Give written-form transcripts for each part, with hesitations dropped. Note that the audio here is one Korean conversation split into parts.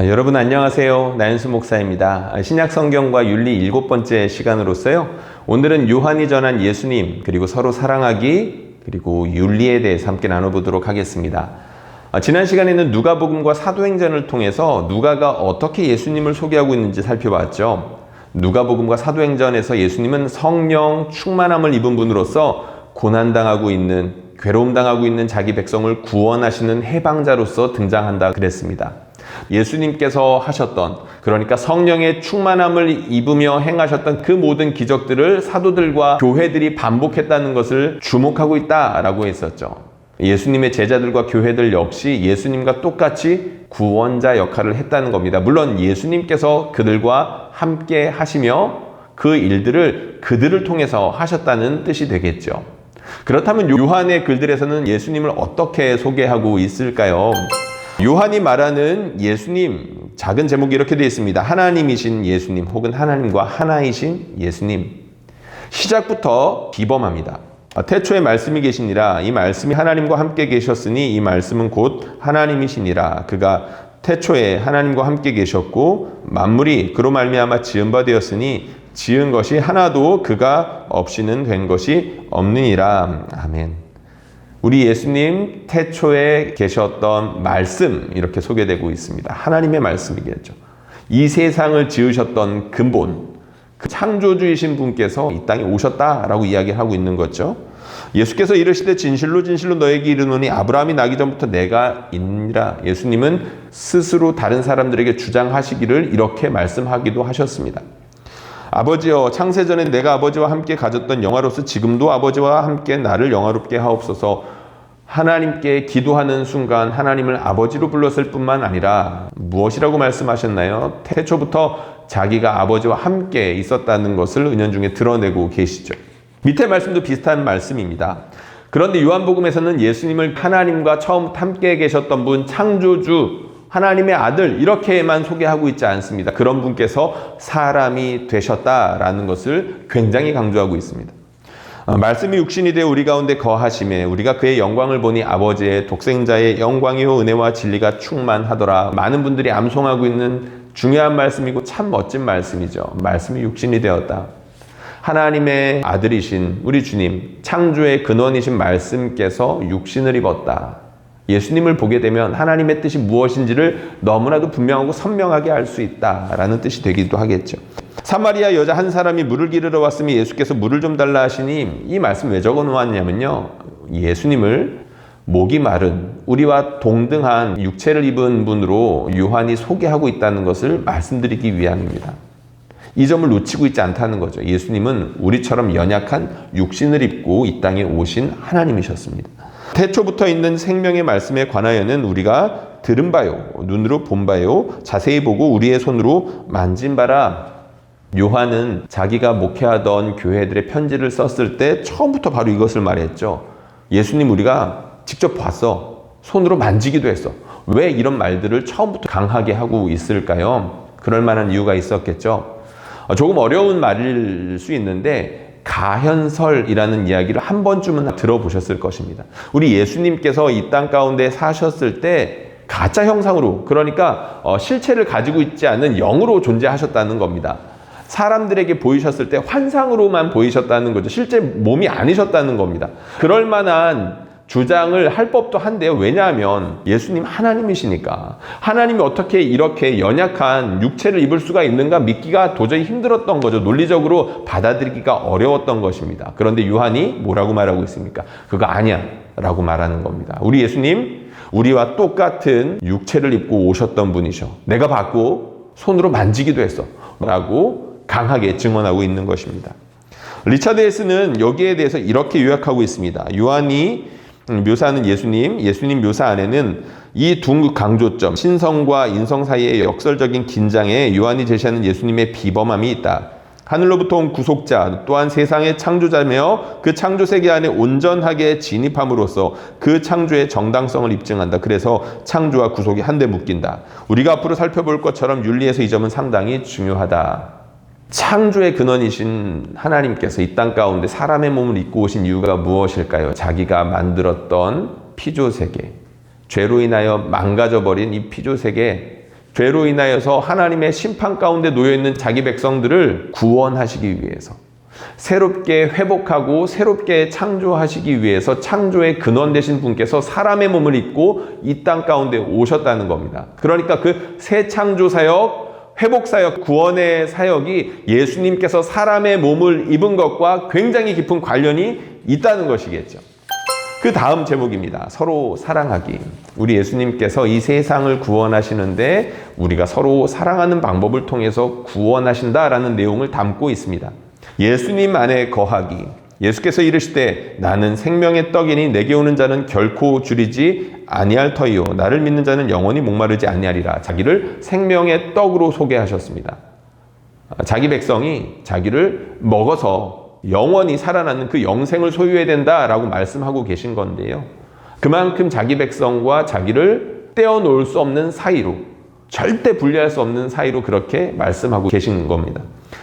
여러분 안녕하세요. 나윤수 목사입니다. 신약 성경과 윤리 7번째 시간으로서요. 오늘은 요한이 전한 예수님, 그리고 서로 사랑하기, 그리고 윤리에 대해서 함께 나눠보도록 하겠습니다. 지난 시간에는 누가복음과 사도행전을 통해서 누가가 어떻게 예수님을 소개하고 있는지 살펴봤죠. 누가복음과 사도행전에서 예수님은 성령 충만함을 입은 분으로서 고난당하고 있는, 괴로움당하고 있는 자기 백성을 구원하시는 해방자로서 등장한다 그랬습니다. 예수님께서 하셨던, 그러니까 성령의 충만함을 입으며 행하셨던 그 모든 기적들을 사도들과 교회들이 반복했다는 것을 주목하고 있다라고 했었죠. 예수님의 제자들과 교회들 역시 예수님과 똑같이 구원자 역할을 했다는 겁니다. 물론 예수님께서 그들과 함께 하시며 그 일들을 그들을 통해서 하셨다는 뜻이 되겠죠. 그렇다면 요한의 글들에서는 예수님을 어떻게 소개하고 있을까요? 요한이 말하는 예수님, 작은 제목이 이렇게 되어 있습니다. 하나님이신 예수님, 혹은 하나님과 하나이신 예수님. 시작부터 비범합니다. 태초에 말씀이 계시니라. 이 말씀이 하나님과 함께 계셨으니 이 말씀은 곧 하나님이시니라. 그가 태초에 하나님과 함께 계셨고 만물이 그로 말미암아 지은 바 되었으니 지은 것이 하나도 그가 없이는 된 것이 없느니라. 아멘. 우리 예수님 태초에 계셨던 말씀, 이렇게 소개되고 있습니다. 하나님의 말씀이겠죠. 이 세상을 지으셨던 근본, 그 창조주이신 분께서 이 땅에 오셨다라고 이야기하고 있는 거죠. 예수께서 이르시되 진실로 진실로 너에게 이르노니 아브라함이 나기 전부터 내가 있니라. 예수님은 스스로 다른 사람들에게 주장하시기를 이렇게 말씀하기도 하셨습니다. 아버지여, 창세전에 내가 아버지와 함께 가졌던 영화로서 지금도 아버지와 함께 나를 영화롭게 하옵소서. 하나님께 기도하는 순간 하나님을 아버지로 불렀을 뿐만 아니라 무엇이라고 말씀하셨나요? 태초부터 자기가 아버지와 함께 있었다는 것을 은연중에 드러내고 계시죠. 밑에 말씀도 비슷한 말씀입니다. 그런데 요한복음에서는 예수님을 하나님과 처음부터 함께 계셨던 분, 창조주, 하나님의 아들, 이렇게만 소개하고 있지 않습니다. 그런 분께서 사람이 되셨다라는 것을 굉장히 강조하고 있습니다. 말씀이 육신이 되어 우리 가운데 거하심에 우리가 그의 영광을 보니 아버지의 독생자의 영광이요 은혜와 진리가 충만하더라. 많은 분들이 암송하고 있는 중요한 말씀이고 참 멋진 말씀이죠. 말씀이 육신이 되었다. 하나님의 아들이신 우리 주님, 창조의 근원이신 말씀께서 육신을 입었다. 예수님을 보게 되면 하나님의 뜻이 무엇인지를 너무나도 분명하고 선명하게 알 수 있다라는 뜻이 되기도 하겠죠. 사마리아 여자 한 사람이 물을 기르러 왔으니 예수께서 물을 좀 달라 하시니, 이 말씀 왜 적어 놓았냐면요, 예수님을 목이 마른, 우리와 동등한 육체를 입은 분으로 요한이 소개하고 있다는 것을 말씀드리기 위함입니다. 이 점을 놓치고 있지 않다는 거죠. 예수님은 우리처럼 연약한 육신을 입고 이 땅에 오신 하나님이셨습니다. 태초부터 있는 생명의 말씀에 관하여는 우리가 들은 바요, 눈으로 본 바요, 자세히 보고 우리의 손으로 만진 바라. 요한은 자기가 목회하던 교회들의 편지를 썼을 때 처음부터 바로 이것을 말했죠. 예수님 우리가 직접 봤어. 손으로 만지기도 했어. 왜 이런 말들을 처음부터 강하게 하고 있을까요? 그럴 만한 이유가 있었겠죠. 조금 어려운 말일 수 있는데 가현설이라는 이야기를 한 번쯤은 들어보셨을 것입니다. 우리 예수님께서 이 땅 가운데 사셨을 때 가짜 형상으로, 그러니까 실체를 가지고 있지 않은 영으로 존재하셨다는 겁니다. 사람들에게 보이셨을 때 환상으로만 보이셨다는 거죠. 실제 몸이 아니셨다는 겁니다. 그럴 만한 주장을 할 법도 한데요. 왜냐하면 예수님 하나님이시니까. 하나님이 어떻게 이렇게 연약한 육체를 입을 수가 있는가 믿기가 도저히 힘들었던 거죠. 논리적으로 받아들이기가 어려웠던 것입니다. 그런데 요한이 뭐라고 말하고 있습니까? 그거 아니야 라고 말하는 겁니다. 우리 예수님, 우리와 똑같은 육체를 입고 오셨던 분이셔. 내가 봤고 손으로 만지기도 했어 라고 강하게 증언하고 있는 것입니다. 리차드 헤스는 여기에 대해서 이렇게 요약하고 있습니다. 요한이 묘사하는 예수님 묘사 안에는 이 두 강조점, 신성과 인성 사이의 역설적인 긴장에 요한이 제시하는 예수님의 비범함이 있다. 하늘로부터 온 구속자, 또한 세상의 창조자며 그 창조 세계 안에 온전하게 진입함으로써 그 창조의 정당성을 입증한다. 그래서 창조와 구속이 한데 묶인다. 우리가 앞으로 살펴볼 것처럼 윤리에서 이 점은 상당히 중요하다. 창조의 근원이신 하나님께서 이 땅 가운데 사람의 몸을 입고 오신 이유가 무엇일까요? 자기가 만들었던 피조세계, 죄로 인하여 망가져버린 이 피조세계, 죄로 인하여서 하나님의 심판 가운데 놓여있는 자기 백성들을 구원하시기 위해서, 새롭게 회복하고 새롭게 창조하시기 위해서 창조의 근원 되신 분께서 사람의 몸을 입고 이 땅 가운데 오셨다는 겁니다. 그러니까 그 새 창조 사역, 회복 사역, 구원의 사역이 예수님께서 사람의 몸을 입은 것과 굉장히 깊은 관련이 있다는 것이겠죠. 그 다음 제목입니다. 서로 사랑하기. 우리 예수님께서 이 세상을 구원하시는데 우리가 서로 사랑하는 방법을 통해서 구원하신다라는 내용을 담고 있습니다. 예수님 안에 거하기. 예수께서 이르시되 나는 생명의 떡이니 내게 오는 자는 결코 줄이지 아니할 터이요 나를 믿는 자는 영원히 목마르지 아니하리라. 자기를 생명의 떡으로 소개하셨습니다. 자기 백성이 자기를 먹어서 영원히 살아나는 그 영생을 소유해야 된다라고 말씀하고 계신 건데요. 그만큼 자기 백성과 자기를 떼어놓을 수 없는 사이로, 절대 분리할 수 없는 사이로 그렇게 말씀하고 계신 겁니다.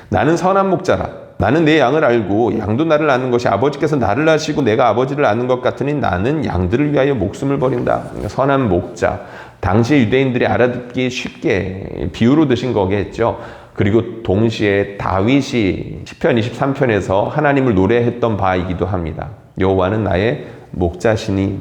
나는 선한 목자라. 나는 내 양을 알고 양도 나를 아는 것이 아버지께서 나를 아시고 내가 아버지를 아는 것 같으니 나는 양들을 위하여 목숨을 버린다. 선한 목자. 당시 유대인들이 알아듣기 쉽게 비유로 드신 거겠죠. 그리고 동시에 다윗이 시편 23편에서 하나님을 노래했던 바이기도 합니다. 여호와는 나의 목자시니.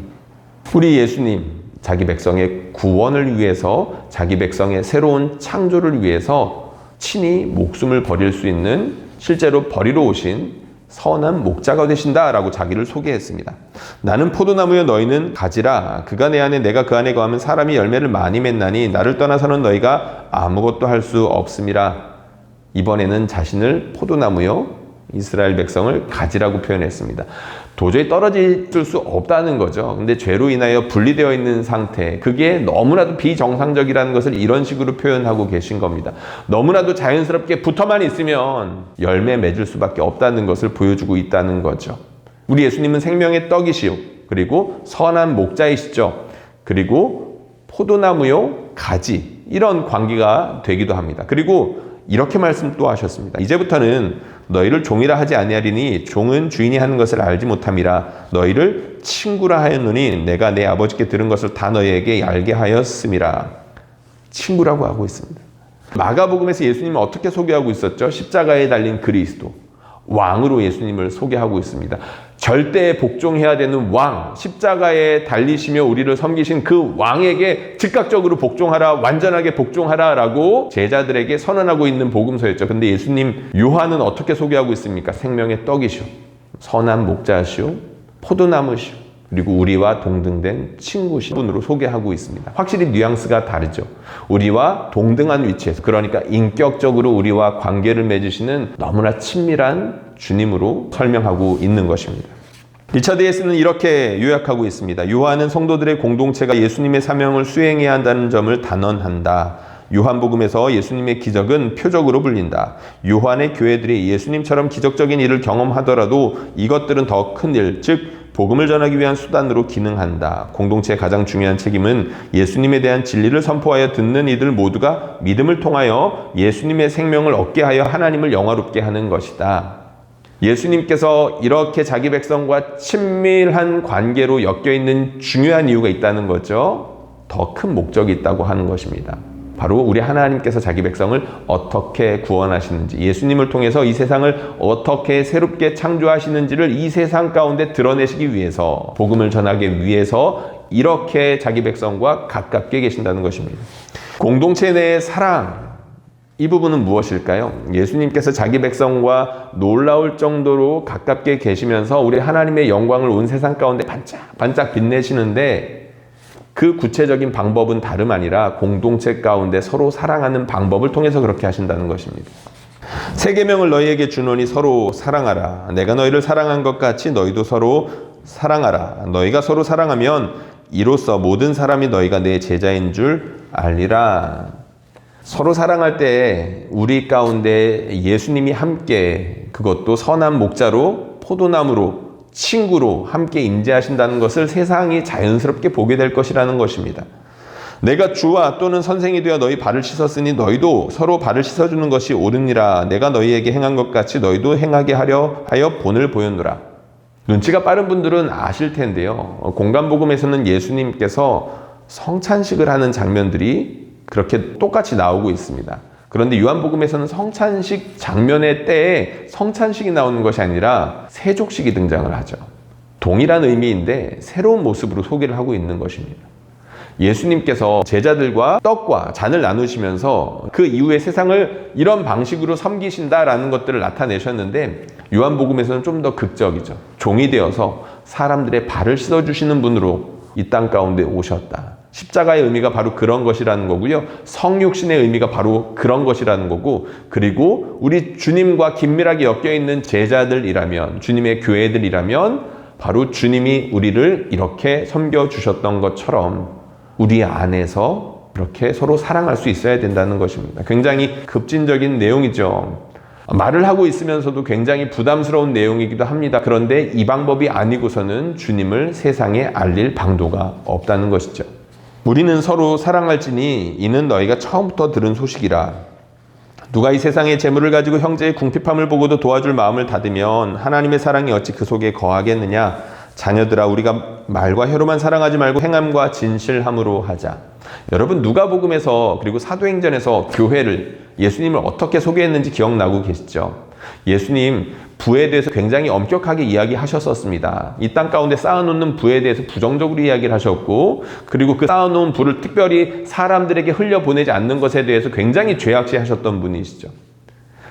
우리 예수님, 자기 백성의 구원을 위해서, 자기 백성의 새로운 창조를 위해서 친히 목숨을 버릴 수 있는, 실제로 버리러 오신 선한 목자가 되신다라고 자기를 소개했습니다. 나는 포도나무여 너희는 가지라. 그가 내 안에 내가 그 안에 거하면 사람이 열매를 많이 맺나니 나를 떠나서는 너희가 아무것도 할 수 없음이라. 이번에는 자신을 포도나무요 이스라엘 백성을 가지라고 표현했습니다. 도저히 떨어질 수 없다는 거죠. 근데 죄로 인하여 분리되어 있는 상태, 그게 너무나도 비정상적이라는 것을 이런 식으로 표현하고 계신 겁니다. 너무나도 자연스럽게 붙어만 있으면 열매 맺을 수밖에 없다는 것을 보여주고 있다는 거죠. 우리 예수님은 생명의 떡이시오. 그리고 선한 목자이시죠. 그리고 포도나무요 가지, 이런 관계가 되기도 합니다. 그리고 이렇게 말씀 또 하셨습니다. 이제부터는 너희를 종이라 하지 아니하리니 종은 주인이 하는 것을 알지 못함이라. 너희를 친구라 하였노니 내가 내 아버지께 들은 것을 다 너희에게 알게 하였음이라. 친구라고 하고 있습니다. 마가복음에서 예수님을 어떻게 소개하고 있었죠? 십자가에 달린 그리스도, 왕으로 예수님을 소개하고 있습니다. 절대 복종해야 되는 왕, 십자가에 달리시며 우리를 섬기신 그 왕에게 즉각적으로 복종하라, 완전하게 복종하라 라고 제자들에게 선언하고 있는 복음서였죠. 근데 예수님, 요한은 어떻게 소개하고 있습니까? 생명의 떡이시오, 선한 목자시오, 포도나무시오, 그리고 우리와 동등된 친구신 분으로 소개하고 있습니다. 확실히 뉘앙스가 다르죠. 우리와 동등한 위치에서, 그러니까 인격적으로 우리와 관계를 맺으시는 너무나 친밀한 주님으로 설명하고 있는 것입니다. 리처드 헤스는 이렇게 요약하고 있습니다. 요한은 성도들의 공동체가 예수님의 사명을 수행해야 한다는 점을 단언한다. 요한복음에서 예수님의 기적은 표적으로 불린다. 요한의 교회들이 예수님처럼 기적적인 일을 경험하더라도 이것들은 더 큰 일, 즉 복음을 전하기 위한 수단으로 기능한다. 공동체의 가장 중요한 책임은 예수님에 대한 진리를 선포하여 듣는 이들 모두가 믿음을 통하여 예수님의 생명을 얻게 하여 하나님을 영화롭게 하는 것이다. 예수님께서 이렇게 자기 백성과 친밀한 관계로 엮여있는 중요한 이유가 있다는 거죠. 더 큰 목적이 있다고 하는 것입니다. 바로 우리 하나님께서 자기 백성을 어떻게 구원하시는지, 예수님을 통해서 이 세상을 어떻게 새롭게 창조하시는지를 이 세상 가운데 드러내시기 위해서, 복음을 전하기 위해서 이렇게 자기 백성과 가깝게 계신다는 것입니다. 공동체 내의 사랑, 이 부분은 무엇일까요? 예수님께서 자기 백성과 놀라울 정도로 가깝게 계시면서 우리 하나님의 영광을 온 세상 가운데 반짝반짝 빛내시는데, 그 구체적인 방법은 다름 아니라 공동체 가운데 서로 사랑하는 방법을 통해서 그렇게 하신다는 것입니다. 새 계명을 너희에게 주노니 서로 사랑하라. 내가 너희를 사랑한 것 같이 너희도 서로 사랑하라. 너희가 서로 사랑하면 이로써 모든 사람이 너희가 내 제자인 줄 알리라. 서로 사랑할 때 우리 가운데 예수님이 함께, 그것도 선한 목자로, 포도나무로, 친구로 함께 임재하신다는 것을 세상이 자연스럽게 보게 될 것이라는 것입니다. 내가 주와 또는 선생이 되어 너희 발을 씻었으니 너희도 서로 발을 씻어주는 것이 옳으니라. 내가 너희에게 행한 것 같이 너희도 행하게 하려 하여 본을 보였노라. 눈치가 빠른 분들은 아실 텐데요. 공간복음에서는 예수님께서 성찬식을 하는 장면들이 그렇게 똑같이 나오고 있습니다. 그런데 요한복음에서는 성찬식 장면의 때에 성찬식이 나오는 것이 아니라 세족식이 등장을 하죠. 동일한 의미인데 새로운 모습으로 소개를 하고 있는 것입니다. 예수님께서 제자들과 떡과 잔을 나누시면서 그 이후에 세상을 이런 방식으로 섬기신다라는 것들을 나타내셨는데 요한복음에서는 좀 더 극적이죠. 종이 되어서 사람들의 발을 씻어주시는 분으로 이 땅 가운데 오셨다. 십자가의 의미가 바로 그런 것이라는 거고요. 성육신의 의미가 바로 그런 것이라는 거고, 그리고 우리 주님과 긴밀하게 엮여있는 제자들이라면, 주님의 교회들이라면 바로 주님이 우리를 이렇게 섬겨주셨던 것처럼 우리 안에서 이렇게 서로 사랑할 수 있어야 된다는 것입니다. 굉장히 급진적인 내용이죠. 말을 하고 있으면서도 굉장히 부담스러운 내용이기도 합니다. 그런데 이 방법이 아니고서는 주님을 세상에 알릴 방도가 없다는 것이죠. 우리는 서로 사랑할지니 이는 너희가 처음부터 들은 소식이라. 누가 이 세상의 재물을 가지고 형제의 궁핍함을 보고도 도와줄 마음을 닫으면 하나님의 사랑이 어찌 그 속에 거하겠느냐. 자녀들아, 우리가 말과 혀로만 사랑하지 말고 행함과 진실함으로 하자. 여러분, 누가복음에서 그리고 사도행전에서 교회를, 예수님을 어떻게 소개했는지 기억나고 계시죠? 예수님 부에 대해서 굉장히 엄격하게 이야기하셨었습니다. 이 땅 가운데 쌓아놓는 부에 대해서 부정적으로 이야기를 하셨고, 그리고 그 쌓아놓은 부를 특별히 사람들에게 흘려보내지 않는 것에 대해서 굉장히 죄악시하셨던 분이시죠.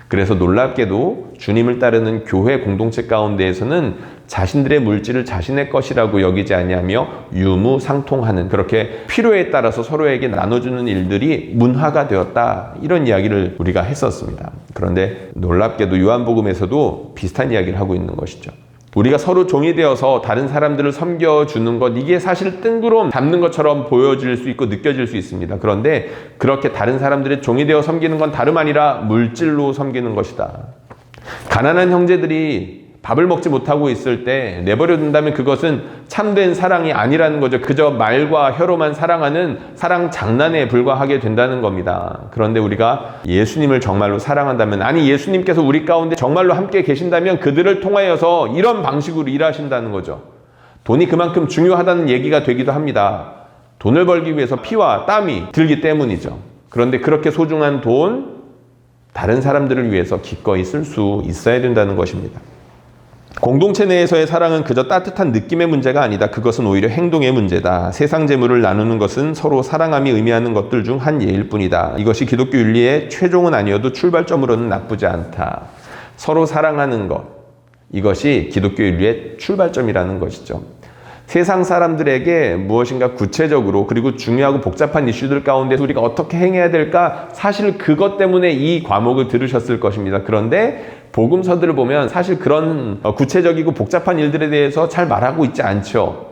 그래서 놀랍게도 주님을 따르는 교회 공동체 가운데에서는 자신들의 물질을 자신의 것이라고 여기지 아니하며 유무상통하는, 그렇게 필요에 따라서 서로에게 나눠주는 일들이 문화가 되었다, 이런 이야기를 우리가 했었습니다. 그런데 놀랍게도 요한복음에서도 비슷한 이야기를 하고 있는 것이죠. 우리가 서로 종이 되어서 다른 사람들을 섬겨주는 것, 이게 사실 뜬구름 잡는 것처럼 보여질 수 있고 느껴질 수 있습니다. 그런데 그렇게 다른 사람들의 종이 되어 섬기는 건 다름 아니라 물질로 섬기는 것이다. 가난한 형제들이 밥을 먹지 못하고 있을 때 내버려 둔다면 그것은 참된 사랑이 아니라는 거죠. 그저 말과 혀로만 사랑하는 사랑 장난에 불과하게 된다는 겁니다. 그런데 우리가 예수님을 정말로 사랑한다면, 아니 예수님께서 우리 가운데 정말로 함께 계신다면 그들을 통하여서 이런 방식으로 일하신다는 거죠. 돈이 그만큼 중요하다는 얘기가 되기도 합니다. 돈을 벌기 위해서 피와 땀이 들기 때문이죠. 그런데 그렇게 소중한 돈, 다른 사람들을 위해서 기꺼이 쓸 수 있어야 된다는 것입니다. 공동체 내에서의 사랑은 그저 따뜻한 느낌의 문제가 아니다. 그것은 오히려 행동의 문제다. 세상 재물을 나누는 것은 서로 사랑함이 의미하는 것들 중 한 예일 뿐이다. 이것이 기독교 윤리의 최종은 아니어도 출발점으로는 나쁘지 않다. 서로 사랑하는 것, 이것이 기독교 윤리의 출발점이라는 것이죠. 세상 사람들에게 무엇인가 구체적으로, 그리고 중요하고 복잡한 이슈들 가운데 우리가 어떻게 행해야 될까, 사실 그것 때문에 이 과목을 들으셨을 것입니다. 그런데 복음서들을 보면 사실 그런 구체적이고 복잡한 일들에 대해서 잘 말하고 있지 않죠.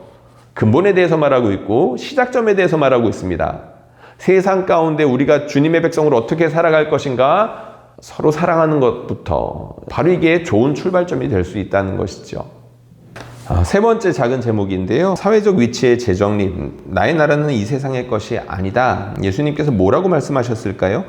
근본에 대해서 말하고 있고 시작점에 대해서 말하고 있습니다. 세상 가운데 우리가 주님의 백성으로 어떻게 살아갈 것인가, 서로 사랑하는 것부터, 바로 이게 좋은 출발점이 될 수 있다는 것이죠. 세 번째 작은 제목인데요. 사회적 위치의 재정립. 나의 나라는 이 세상의 것이 아니다. 예수님께서 뭐라고 말씀하셨을까요?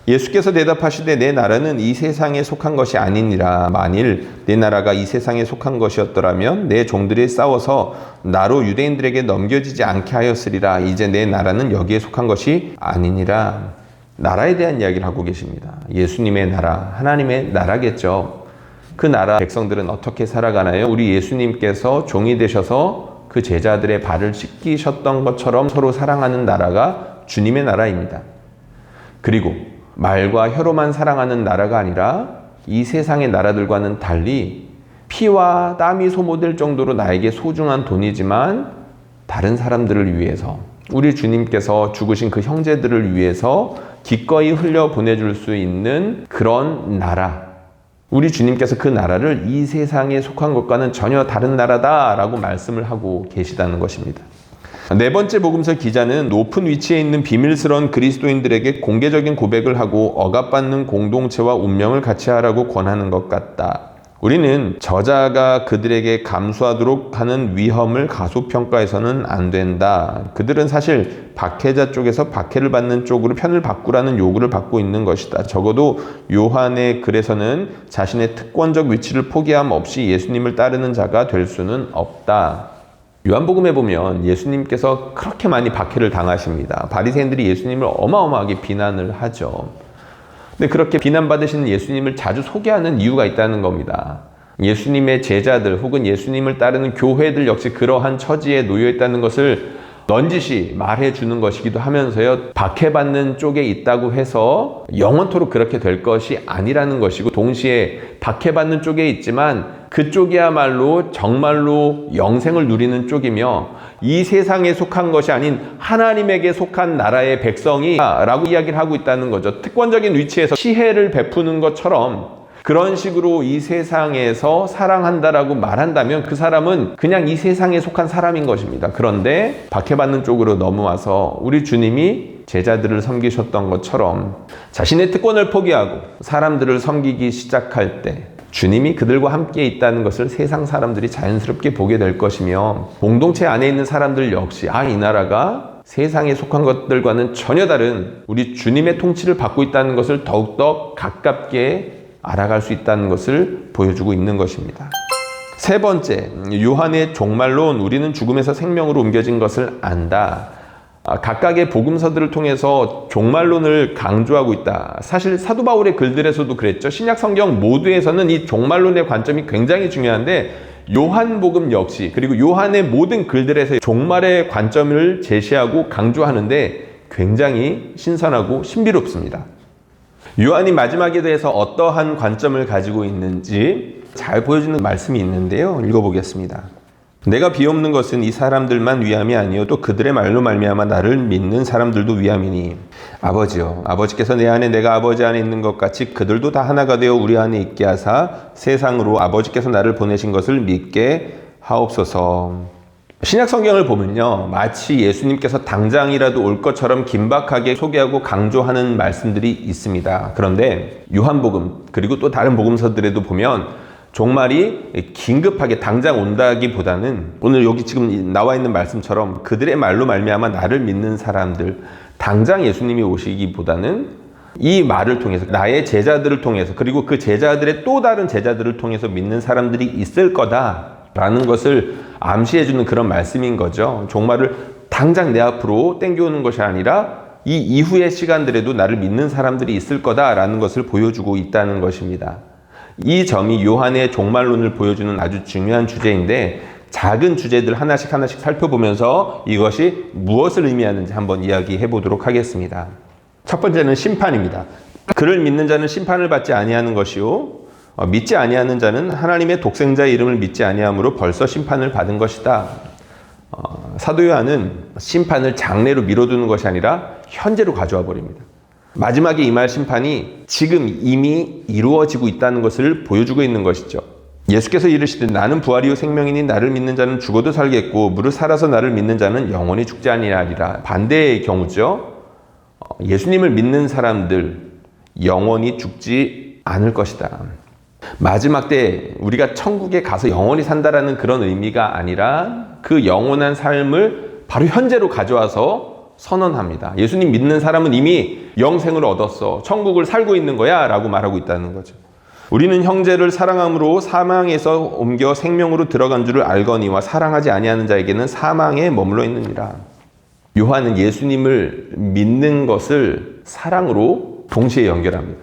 예수께서 대답하시되 내 나라는 이 세상에 속한 것이 아니니라. 만일 내 나라가 이 세상에 속한 것이었더라면 내 종들이 싸워서 나로 유대인들에게 넘겨지지 않게 하였으리라. 이제 내 나라는 여기에 속한 것이 아니니라. 나라에 대한 이야기를 하고 계십니다. 예수님의 나라, 하나님의 나라겠죠. 그 나라 백성들은 어떻게 살아가나요? 우리 예수님께서 종이 되셔서 그 제자들의 발을 씻기셨던 것처럼 서로 사랑하는 나라가 주님의 나라입니다. 그리고 말과 혀로만 사랑하는 나라가 아니라 이 세상의 나라들과는 달리 피와 땀이 소모될 정도로 나에게 소중한 돈이지만 다른 사람들을 위해서, 우리 주님께서 죽으신 그 형제들을 위해서 기꺼이 흘려보내줄 수 있는 그런 나라, 우리 주님께서 그 나라를 이 세상에 속한 것과는 전혀 다른 나라다라고 말씀을 하고 계시다는 것입니다. 네 번째 복음서 기자는 높은 위치에 있는 비밀스러운 그리스도인들에게 공개적인 고백을 하고 억압받는 공동체와 운명을 같이 하라고 권하는 것 같다. 우리는 저자가 그들에게 감수하도록 하는 위험을 가소평가해서는 안 된다. 그들은 사실 박해자 쪽에서 박해를 받는 쪽으로 편을 바꾸라는 요구를 받고 있는 것이다. 적어도 요한의 글에서는 자신의 특권적 위치를 포기함 없이 예수님을 따르는 자가 될 수는 없다. 요한복음에 보면 예수님께서 그렇게 많이 박해를 당하십니다. 바리새인들이 예수님을 어마어마하게 비난을 하죠. 근데 그렇게 비난받으시는 예수님을 자주 소개하는 이유가 있다는 겁니다. 예수님의 제자들 혹은 예수님을 따르는 교회들 역시 그러한 처지에 놓여 있다는 것을 넌지시 말해주는 것이기도 하면서요, 박해받는 쪽에 있다고 해서 영원토록 그렇게 될 것이 아니라는 것이고, 동시에 박해받는 쪽에 있지만 그쪽이야말로 정말로 영생을 누리는 쪽이며 이 세상에 속한 것이 아닌 하나님에게 속한 나라의 백성이라고 이야기를 하고 있다는 거죠. 특권적인 위치에서 시혜를 베푸는 것처럼 그런 식으로 이 세상에서 사랑한다라고 말한다면 그 사람은 그냥 이 세상에 속한 사람인 것입니다. 그런데 박해받는 쪽으로 넘어와서 우리 주님이 제자들을 섬기셨던 것처럼 자신의 특권을 포기하고 사람들을 섬기기 시작할 때 주님이 그들과 함께 있다는 것을 세상 사람들이 자연스럽게 보게 될 것이며, 공동체 안에 있는 사람들 역시 이 나라가 세상에 속한 것들과는 전혀 다른 우리 주님의 통치를 받고 있다는 것을 더욱더 가깝게 알아갈 수 있다는 것을 보여주고 있는 것입니다. 세 번째, 요한의 종말론, 우리는 죽음에서 생명으로 옮겨진 것을 안다. 각각의 복음서들을 통해서 종말론을 강조하고 있다. 사실 사도 바울의 글들에서도 그랬죠. 신약 성경 모두에서는 이 종말론의 관점이 굉장히 중요한데, 요한복음 역시, 그리고 요한의 모든 글들에서 종말의 관점을 제시하고 강조하는데 굉장히 신선하고 신비롭습니다. 요한이 마지막에 대해서 어떠한 관점을 가지고 있는지 잘 보여주는 말씀이 있는데요. 읽어보겠습니다. 내가 비옵는 것은 이 사람들만 위함이 아니어도 그들의 말로 말미암아 나를 믿는 사람들도 위함이니, 아버지여, 아버지께서 내 안에 내가 아버지 안에 있는 것 같이 그들도 다 하나가 되어 우리 안에 있게 하사 세상으로 아버지께서 나를 보내신 것을 믿게 하옵소서. 신약 성경을 보면요, 마치 예수님께서 당장이라도 올 것처럼 긴박하게 소개하고 강조하는 말씀들이 있습니다. 그런데 요한복음 그리고 또 다른 복음서들에도 보면 종말이 긴급하게 당장 온다기보다는 오늘 여기 지금 나와 있는 말씀처럼 그들의 말로 말미암아 나를 믿는 사람들, 당장 예수님이 오시기보다는 이 말을 통해서 나의 제자들을 통해서, 그리고 그 제자들의 또 다른 제자들을 통해서 믿는 사람들이 있을 거다라는 것을 암시해주는 그런 말씀인 거죠. 종말을 당장 내 앞으로 땡겨오는 것이 아니라 이 이후의 시간들에도 나를 믿는 사람들이 있을 거다라는 것을 보여주고 있다는 것입니다. 이 점이 요한의 종말론을 보여주는 아주 중요한 주제인데, 작은 주제들 하나씩 살펴보면서 이것이 무엇을 의미하는지 한번 이야기해 보도록 하겠습니다. 첫 번째는 심판입니다. 그를 믿는 자는 심판을 받지 아니하는 것이요, 믿지 아니하는 자는 하나님의 독생자의 이름을 믿지 아니함으로 벌써 심판을 받은 것이다. 사도 요한은 심판을 장래로 미뤄두는 것이 아니라 현재로 가져와 버립니다. 마지막에 임할 심판이 지금 이미 이루어지고 있다는 것을 보여주고 있는 것이죠. 예수께서 이르시되 나는 부활이요 생명이니 나를 믿는 자는 죽어도 살겠고 무릇 살아서 나를 믿는 자는 영원히 죽지 아니하리라. 반대의 경우죠. 예수님을 믿는 사람들 영원히 죽지 않을 것이다. 마지막 때 우리가 천국에 가서 영원히 산다라는 그런 의미가 아니라 그 영원한 삶을 바로 현재로 가져와서 선언합니다. 예수님 믿는 사람은 이미 영생을 얻었어, 천국을 살고 있는 거야 라고 말하고 있다는 거죠. 우리는 형제를 사랑함으로 사망에서 옮겨 생명으로 들어간 줄을 알거니와 사랑하지 아니하는 자에게는 사망에 머물러 있느니라. 요한은 예수님을 믿는 것을 사랑으로 동시에 연결합니다.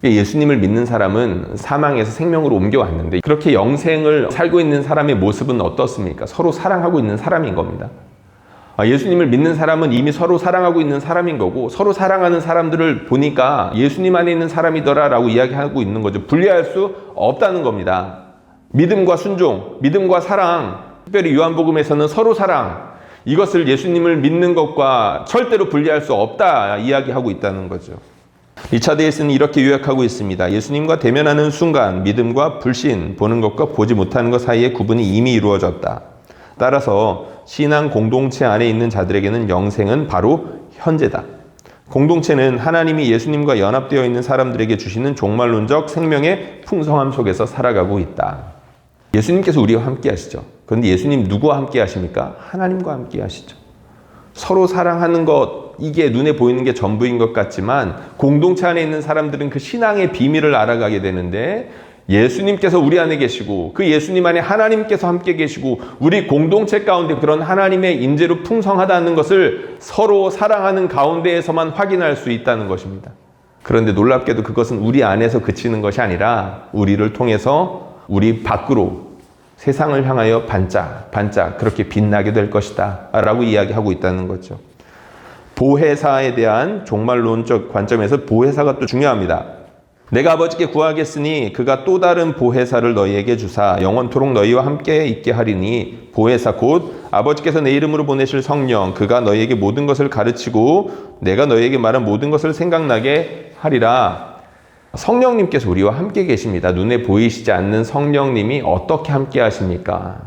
예수님을 믿는 사람은 사망에서 생명으로 옮겨왔는데, 그렇게 영생을 살고 있는 사람의 모습은 어떻습니까? 서로 사랑하고 있는 사람인 겁니다. 예수님을 믿는 사람은 이미 서로 사랑하고 있는 사람인 거고, 서로 사랑하는 사람들을 보니까 예수님 안에 있는 사람이더라 라고 이야기하고 있는 거죠. 분리할 수 없다는 겁니다. 믿음과 순종, 믿음과 사랑, 특별히 요한복음에서는 서로 사랑, 이것을 예수님을 믿는 것과 절대로 분리할 수 없다 이야기하고 있다는 거죠. 리차드 헬스는 이렇게 요약하고 있습니다. 예수님과 대면하는 순간 믿음과 불신, 보는 것과 보지 못하는 것 사이의 구분이 이미 이루어졌다. 따라서 신앙 공동체 안에 있는 자들에게는 영생은 바로 현재다. 공동체는 하나님이 예수님과 연합되어 있는 사람들에게 주시는 종말론적 생명의 풍성함 속에서 살아가고 있다. 예수님께서 우리와 함께 하시죠. 그런데 예수님 누구와 함께 하십니까? 하나님과 함께 하시죠. 서로 사랑하는 것, 이게 눈에 보이는 게 전부인 것 같지만 공동체 안에 있는 사람들은 그 신앙의 비밀을 알아가게 되는데, 예수님께서 우리 안에 계시고 그 예수님 안에 하나님께서 함께 계시고 우리 공동체 가운데 그런 하나님의 임재로 풍성하다는 것을 서로 사랑하는 가운데에서만 확인할 수 있다는 것입니다. 그런데 놀랍게도 그것은 우리 안에서 그치는 것이 아니라 우리를 통해서 우리 밖으로 세상을 향하여 반짝 그렇게 빛나게 될 것이다 라고 이야기하고 있다는 거죠. 보혜사에 대한 종말론적 관점에서 보혜사가 또 중요합니다. 내가 아버지께 구하겠으니 그가 또 다른 보혜사를 너희에게 주사 영원토록 너희와 함께 있게 하리니 보혜사 곧 아버지께서 내 이름으로 보내실 성령 그가 너희에게 모든 것을 가르치고 내가 너희에게 말한 모든 것을 생각나게 하리라. 성령님께서 우리와 함께 계십니다. 눈에 보이시지 않는 성령님이 어떻게 함께 하십니까?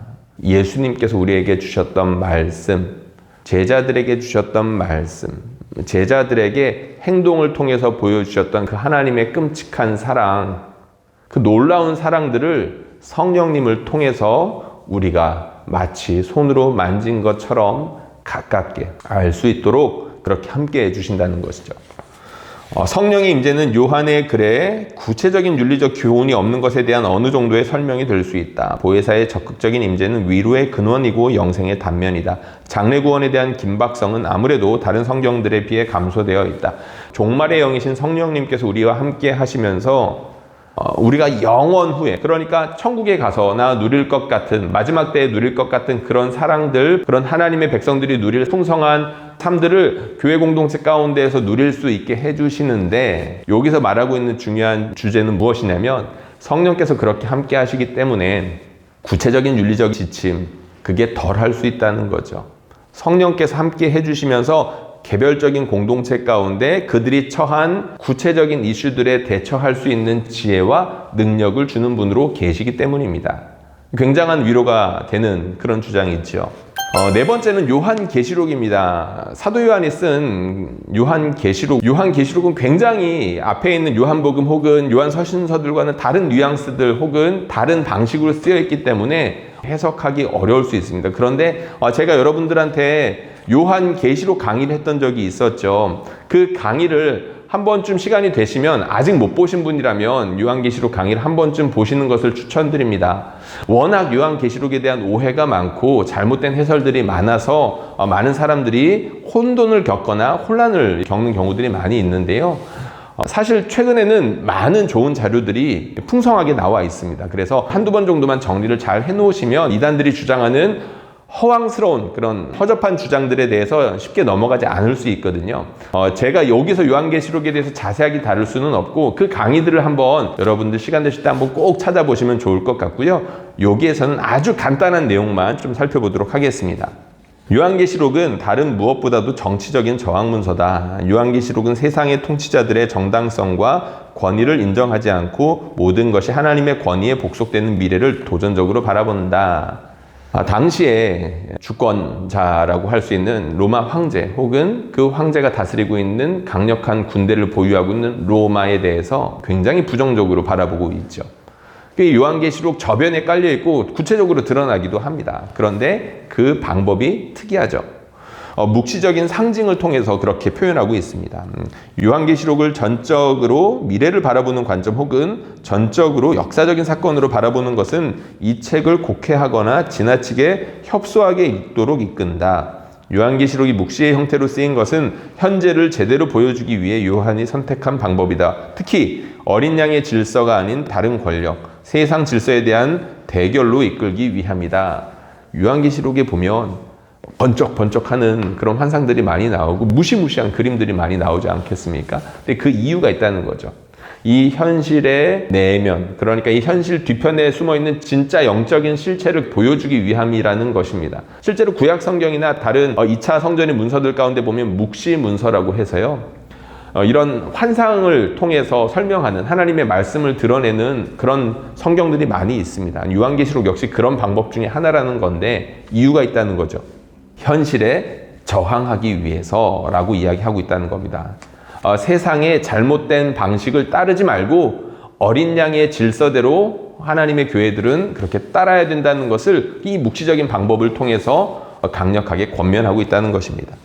예수님께서 우리에게 주셨던 말씀, 제자들에게 주셨던 말씀, 제자들에게 행동을 통해서 보여주셨던 그 하나님의 끔찍한 사랑, 그 놀라운 사랑들을 성령님을 통해서 우리가 마치 손으로 만진 것처럼 가깝게 알 수 있도록 그렇게 함께 해주신다는 것이죠. 성령의 임재는 요한의 글에 구체적인 윤리적 교훈이 없는 것에 대한 어느 정도의 설명이 될 수 있다. 보혜사의 적극적인 임재는 위로의 근원이고 영생의 단면이다. 장래 구원에 대한 긴박성은 아무래도 다른 성경들에 비해 감소되어 있다. 종말의 영이신 성령님께서 우리와 함께 하시면서 우리가 영원 후에, 그러니까 천국에 가서나 누릴 것 같은, 마지막 때에 누릴 것 같은 그런 사랑들, 그런 하나님의 백성들이 누릴 풍성한 삶들을 교회 공동체 가운데에서 누릴 수 있게 해주시는데, 여기서 말하고 있는 중요한 주제는 무엇이냐면 성령께서 그렇게 함께 하시기 때문에 구체적인 윤리적 지침, 그게 덜 할 수 있다는 거죠. 성령께서 함께 해주시면서 개별적인 공동체 가운데 그들이 처한 구체적인 이슈들에 대처할 수 있는 지혜와 능력을 주는 분으로 계시기 때문입니다. 굉장한 위로가 되는 그런 주장이죠. 네 번째는 요한계시록입니다. 사도 요한이 쓴 요한계시록은 굉장히 앞에 있는 요한복음 혹은 요한서신서들과는 다른 뉘앙스들 혹은 다른 방식으로 쓰여 있기 때문에 해석하기 어려울 수 있습니다. 그런데 제가 여러분들한테 요한계시록 강의를 했던 적이 있었죠. 그 강의를 한 번쯤 시간이 되시면, 아직 못 보신 분이라면 요한계시록 강의를 한 번쯤 보시는 것을 추천드립니다. 워낙 요한계시록에 대한 오해가 많고 잘못된 해설들이 많아서 많은 사람들이 혼돈을 겪거나 혼란을 겪는 경우들이 많이 있는데요. 사실 최근에는 많은 좋은 자료들이 풍성하게 나와 있습니다. 그래서 한두 번 정도만 정리를 잘 해놓으시면 이단들이 주장하는 허황스러운 그런 허접한 주장들에 대해서 쉽게 넘어가지 않을 수 있거든요. 제가 여기서 요한계시록에 대해서 자세하게 다룰 수는 없고 그 강의들을 한번 여러분들 시간 되실 때 한번 꼭 찾아보시면 좋을 것 같고요. 여기에서는 아주 간단한 내용만 좀 살펴보도록 하겠습니다. 요한계시록은 다른 무엇보다도 정치적인 저항문서다. 요한계시록은 세상의 통치자들의 정당성과 권위를 인정하지 않고 모든 것이 하나님의 권위에 복속되는 미래를 도전적으로 바라본다. 당시에 주권자라고 할 수 있는 로마 황제 혹은 그 황제가 다스리고 있는 강력한 군대를 보유하고 있는 로마에 대해서 굉장히 부정적으로 바라보고 있죠. 요한계시록 저변에 깔려있고 구체적으로 드러나기도 합니다. 그런데 그 방법이 특이하죠. 묵시적인 상징을 통해서 그렇게 표현하고 있습니다. 요한계시록을 전적으로 미래를 바라보는 관점 혹은 전적으로 역사적인 사건으로 바라보는 것은 이 책을 곡해하거나 지나치게 협소하게 읽도록 이끈다. 요한계시록이 묵시의 형태로 쓰인 것은 현재를 제대로 보여주기 위해 요한이 선택한 방법이다. 특히 어린 양의 질서가 아닌 다른 권력, 세상 질서에 대한 대결로 이끌기 위함이다. 요한계시록에 보면 번쩍번쩍하는 그런 환상들이 많이 나오고 무시무시한 그림들이 많이 나오지 않겠습니까? 근데 그 이유가 있다는 거죠. 이 현실의 내면, 그러니까 이 현실 뒤편에 숨어있는 진짜 영적인 실체를 보여주기 위함이라는 것입니다. 실제로 구약 성경이나 다른 2차 성전의 문서들 가운데 보면 묵시 문서라고 해서요, 이런 환상을 통해서 설명하는, 하나님의 말씀을 드러내는 그런 성경들이 많이 있습니다. 요한계시록 역시 그런 방법 중에 하나라는 건데 이유가 있다는 거죠. 현실에 저항하기 위해서라고 이야기하고 있다는 겁니다. 세상의 잘못된 방식을 따르지 말고 어린 양의 질서대로 하나님의 교회들은 그렇게 따라야 된다는 것을 이 묵시적인 방법을 통해서 강력하게 권면하고 있다는 것입니다.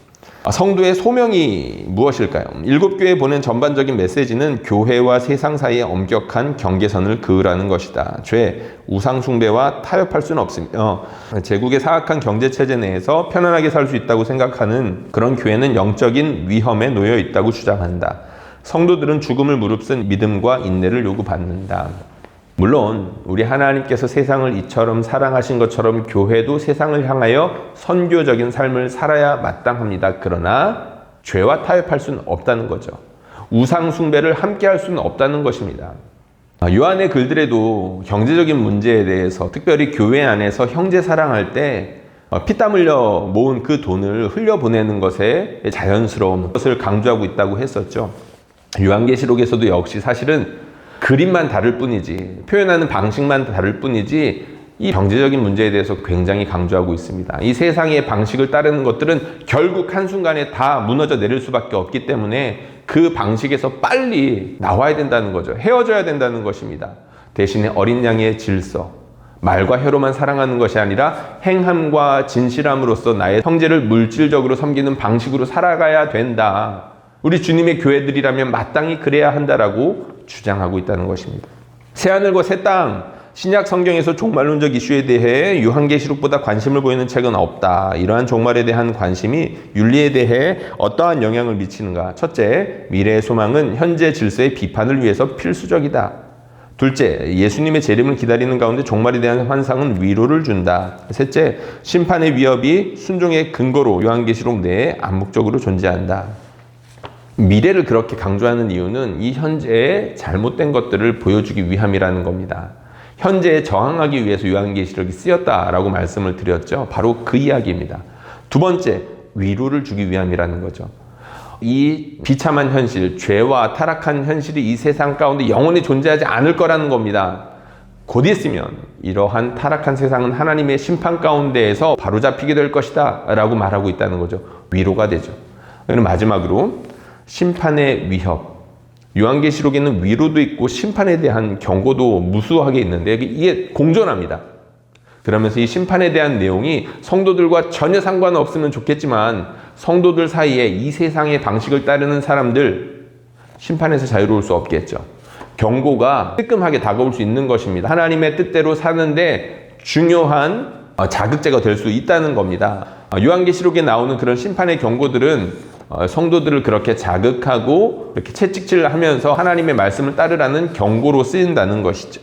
성도의 소명이 무엇일까요? 7교회에 보낸 전반적인 메시지는 교회와 세상 사이의 엄격한 경계선을 그으라는 것이다. 죄, 우상숭배와 타협할 수는 없으며 제국의 사악한 경제체제 내에서 편안하게 살 수 있다고 생각하는 그런 교회는 영적인 위험에 놓여 있다고 주장한다. 성도들은 죽음을 무릅쓴 믿음과 인내를 요구받는다. 물론 우리 하나님께서 세상을 이처럼 사랑하신 것처럼 교회도 세상을 향하여 선교적인 삶을 살아야 마땅합니다. 그러나 죄와 타협할 수는 없다는 거죠. 우상 숭배를 함께 할 수는 없다는 것입니다. 요한의 글들에도 경제적인 문제에 대해서 특별히 교회 안에서 형제 사랑할 때 피땀 흘려 모은 그 돈을 흘려보내는 것에 자연스러운 것을 강조하고 있다고 했었죠. 요한계시록에서도 역시 사실은 그림만 다를 뿐이지, 표현하는 방식만 다를 뿐이지 이 경제적인 문제에 대해서 굉장히 강조하고 있습니다. 이 세상의 방식을 따르는 것들은 결국 한순간에 다 무너져 내릴 수밖에 없기 때문에 그 방식에서 빨리 나와야 된다는 거죠. 헤어져야 된다는 것입니다. 대신에 어린 양의 질서, 말과 혀로만 사랑하는 것이 아니라 행함과 진실함으로써 나의 형제를 물질적으로 섬기는 방식으로 살아가야 된다. 우리 주님의 교회들이라면 마땅히 그래야 한다라고 주장하고 있다는 것입니다. 새하늘과 새 땅, 신약 성경에서 종말론적 이슈에 대해 요한계시록보다 관심을 보이는 책은 없다. 이러한 종말에 대한 관심이 윤리에 대해 어떠한 영향을 미치는가? 첫째, 미래의 소망은 현재 질서의 비판을 위해서 필수적이다. 둘째, 예수님의 재림을 기다리는 가운데 종말에 대한 환상은 위로를 준다. 셋째, 심판의 위협이 순종의 근거로 요한계시록 내에 암묵적으로 존재한다. 미래를 그렇게 강조하는 이유는 이 현재의 잘못된 것들을 보여주기 위함이라는 겁니다. 현재에 저항하기 위해서 요한계시록이 쓰였다라고 말씀을 드렸죠. 바로 그 이야기입니다. 두 번째, 위로를 주기 위함이라는 거죠. 이 비참한 현실, 죄와 타락한 현실이 이 세상 가운데 영원히 존재하지 않을 거라는 겁니다. 곧 있으면 이러한 타락한 세상은 하나님의 심판 가운데에서 바로잡히게 될 것이다 라고 말하고 있다는 거죠. 위로가 되죠. 그럼 마지막으로 심판의 위협. 요한계시록에는 위로도 있고 심판에 대한 경고도 무수하게 있는데 이게 공존합니다. 그러면서 이 심판에 대한 내용이 성도들과 전혀 상관없으면 좋겠지만 성도들 사이에 이 세상의 방식을 따르는 사람들 심판에서 자유로울 수 없겠죠. 경고가 뜨끔하게 다가올 수 있는 것입니다. 하나님의 뜻대로 사는데 중요한 자극제가 될 수 있다는 겁니다. 요한계시록에 나오는 그런 심판의 경고들은 성도들을 그렇게 자극하고 이렇게 채찍질을 하면서 하나님의 말씀을 따르라는 경고로 쓰인다는 것이죠.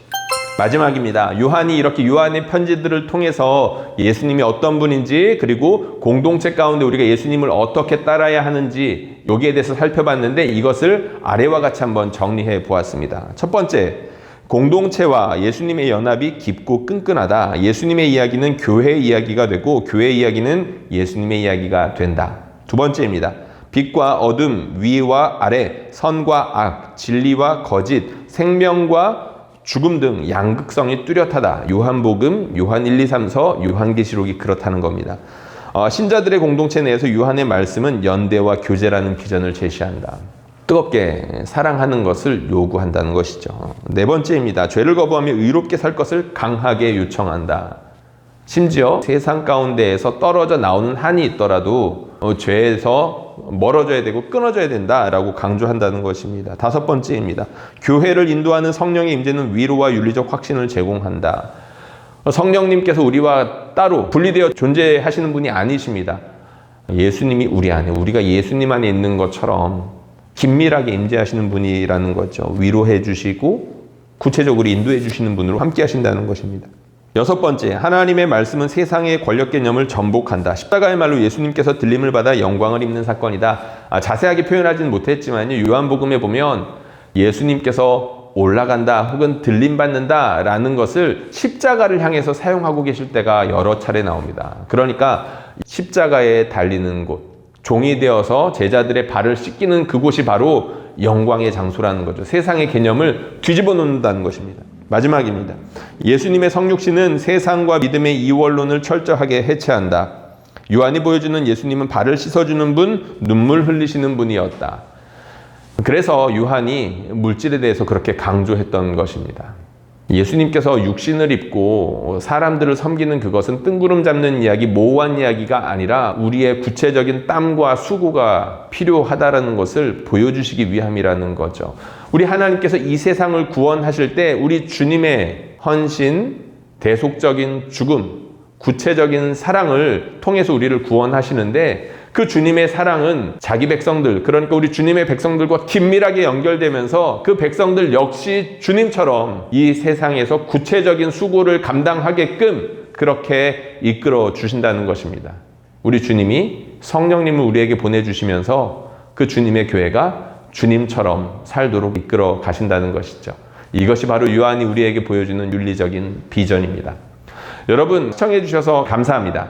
마지막입니다. 요한이 이렇게 요한의 편지들을 통해서 예수님이 어떤 분인지 그리고 공동체 가운데 우리가 예수님을 어떻게 따라야 하는지 여기에 대해서 살펴봤는데 이것을 아래와 같이 한번 정리해 보았습니다. 첫 번째, 공동체와 예수님의 연합이 깊고 끈끈하다. 예수님의 이야기는 교회의 이야기가 되고 교회의 이야기는 예수님의 이야기가 된다. 두 번째입니다. 빛과 어둠, 위와 아래, 선과 악, 진리와 거짓, 생명과 죽음 등 양극성이 뚜렷하다. 요한복음, 요한 1, 2, 3서, 요한계시록이 그렇다는 겁니다. 신자들의 공동체 내에서 요한의 말씀은 연대와 교제라는 비전을 제시한다. 뜨겁게 사랑하는 것을 요구한다는 것이죠. 네 번째입니다. 죄를 거부하며 의롭게 살 것을 강하게 요청한다. 심지어 세상 가운데에서 떨어져 나오는 한이 있더라도 죄에서 멀어져야 되고 끊어져야 된다라고 강조한다는 것입니다. 다섯 번째입니다. 교회를 인도하는 성령의 임재는 위로와 윤리적 확신을 제공한다. 성령님께서 우리와 따로 분리되어 존재하시는 분이 아니십니다. 예수님이 우리 안에, 우리가 예수님 안에 있는 것처럼 긴밀하게 임재하시는 분이라는 거죠. 위로해 주시고 구체적으로 인도해 주시는 분으로 함께 하신다는 것입니다. 여섯 번째, 하나님의 말씀은 세상의 권력 개념을 전복한다. 십자가의 말로 예수님께서 들림을 받아 영광을 입는 사건이다. 자세하게 표현하지는 못했지만요. 요한복음에 보면 예수님께서 올라간다 혹은 들림받는다 라는 것을 십자가를 향해서 사용하고 계실 때가 여러 차례 나옵니다. 그러니까 십자가에 달리는 곳, 종이 되어서 제자들의 발을 씻기는 그곳이 바로 영광의 장소라는 거죠. 세상의 개념을 뒤집어 놓는다는 것입니다. 마지막입니다. 예수님의 성육신은 세상과 믿음의 이원론을 철저하게 해체한다. 요한이 보여주는 예수님은 발을 씻어주는 분, 눈물 흘리시는 분이었다. 그래서 요한이 물질에 대해서 그렇게 강조했던 것입니다. 예수님께서 육신을 입고 사람들을 섬기는 그것은 뜬구름 잡는 이야기, 모호한 이야기가 아니라 우리의 구체적인 땀과 수고가 필요하다라는 것을 보여주시기 위함이라는 거죠. 우리 하나님께서 이 세상을 구원하실 때 우리 주님의 헌신, 대속적인 죽음, 구체적인 사랑을 통해서 우리를 구원하시는데 그 주님의 사랑은 자기 백성들, 그러니까 우리 주님의 백성들과 긴밀하게 연결되면서 그 백성들 역시 주님처럼 이 세상에서 구체적인 수고를 감당하게끔 그렇게 이끌어 주신다는 것입니다. 우리 주님이 성령님을 우리에게 보내주시면서 그 주님의 교회가 주님처럼 살도록 이끌어 가신다는 것이죠. 이것이 바로 요한이 우리에게 보여주는 윤리적인 비전입니다. 여러분 시청해 주셔서 감사합니다.